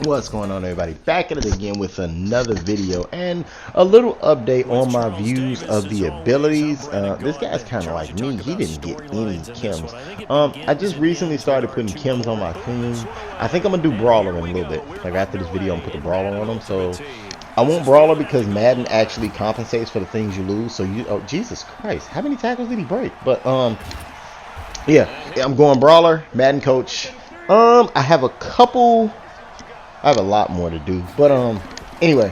What's going on, everybody? Back at it again with another video and a little update on my views of the abilities. This guy's kind of like me. He didn't get any chems. I just recently started putting chems on my team. I think I'm gonna do brawler in a little bit. Like after this video, I'm gonna put the brawler on him. So I want brawler because Madden actually compensates for the things you lose. So oh Jesus Christ, how many tackles did he break? But yeah, I'm going brawler, Madden coach. I have a lot more to do, but anyway,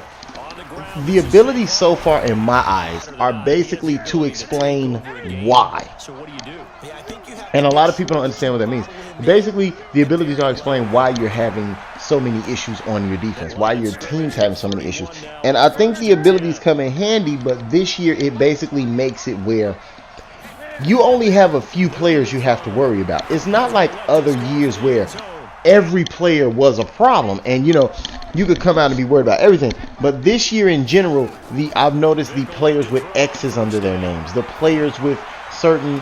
the abilities so far in my eyes are basically to explain why, and a lot of people don't understand what that means. Basically, the abilities are to explain why you're having so many issues on your defense, why your team's having so many issues, and I think the abilities come in handy. But this year it basically makes it where you only have a few players you have to worry about. It's not like other years where every player was a problem and you could come out and be worried about everything. But this year in general, I've noticed the players with X's under their names, the players with certain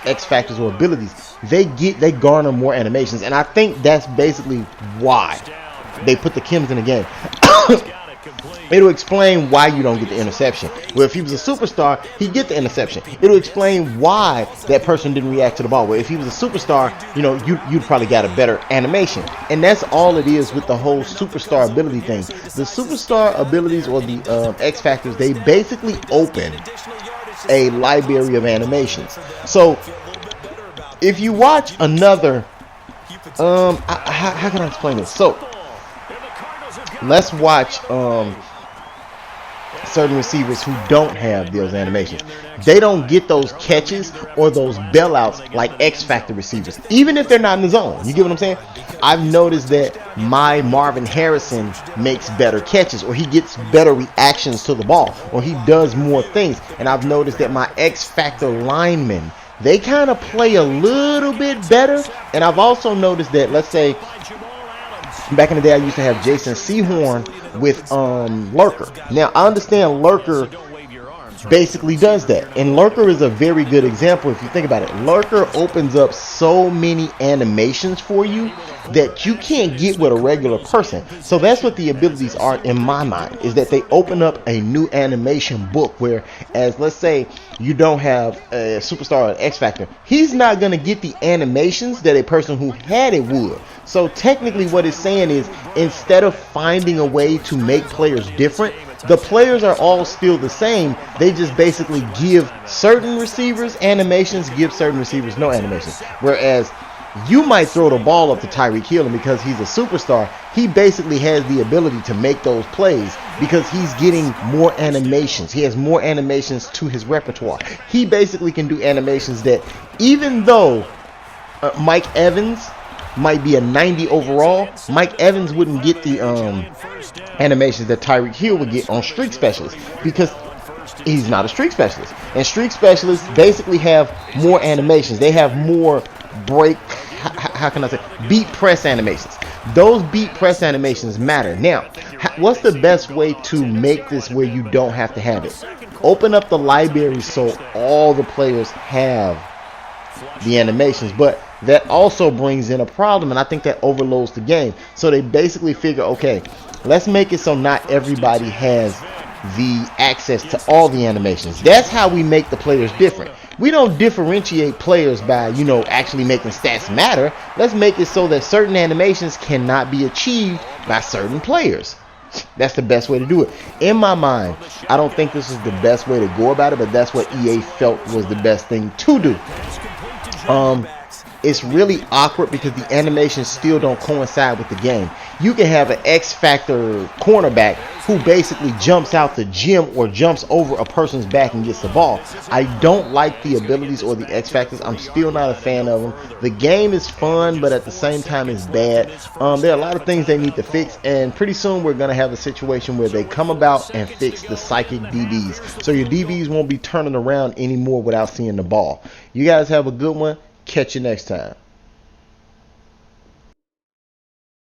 X factors or abilities, they garner more animations, and I think that's basically why they put the chems in the game. It'll explain why you don't get the interception. Well, if he was a superstar, he'd get the interception. It'll explain why that person didn't react to the ball. Well, if he was a superstar, you'd probably got a better animation. And that's all it is with the whole superstar ability thing. The superstar abilities, or the X factors, they basically open a library of animations. So if you watch another, how can I explain this? So let's watch certain receivers who don't have those animations. They don't get those catches or those bailouts like X Factor receivers, even if they're not in the zone. You get what I'm saying? I've noticed that my Marvin Harrison makes better catches, or he gets better reactions to the ball, or he does more things. And I've noticed that my X Factor linemen, they kind of play a little bit better. And I've also noticed that, let's say, back in the day, I used to have Jason Sehorn with Lurker. Now, I understand Lurker basically does that, and Lurker is a very good example if you think about it. Lurker opens up so many animations for you that you can't get with a regular person. So that's what the abilities are in my mind, is that they open up a new animation book, where, as let's say you don't have a superstar or X Factor, he's not going to get the animations that a person who had it would. So technically what it's saying is, instead of finding a way to make players different, the players are all still the same. They just basically give certain receivers animations, give certain receivers no animations. Whereas you might throw the ball up to Tyreek Hill, and because he's a superstar, he basically has the ability to make those plays because he's getting more animations. He has more animations to his repertoire. He basically can do animations that, even though Mike Evans might be a 90 overall, Mike Evans wouldn't get the animations that Tyreek Hill would get on streak specialists, because he's not a streak specialist. And streak specialists basically have more animations. They have more how can I say, beat press animations. Those beat press animations matter. Now, what's the best way to make this where you don't have to have it? Open up the library so all the players have the animations, but that also brings in a problem, and I think that overloads the game. So they basically figure, okay, let's make it so not everybody has the access to all the animations. That's how we make the players different. We don't differentiate players by, actually making stats matter. Let's make it so that certain animations cannot be achieved by certain players. That's the best way to do it. In my mind, I don't think this is the best way to go about it, but that's what EA felt was the best thing to do. It's really awkward because the animations still don't coincide with the game. You can have an X Factor cornerback who basically jumps out the gym or jumps over a person's back and gets the ball. I don't like the abilities or the X Factors. I'm still not a fan of them. The game is fun, but at the same time it's bad. There are a lot of things they need to fix, and pretty soon we're going to have a situation where they come about and fix the psychic DBs. So your DBs won't be turning around anymore without seeing the ball. You guys have a good one. Catch you next time.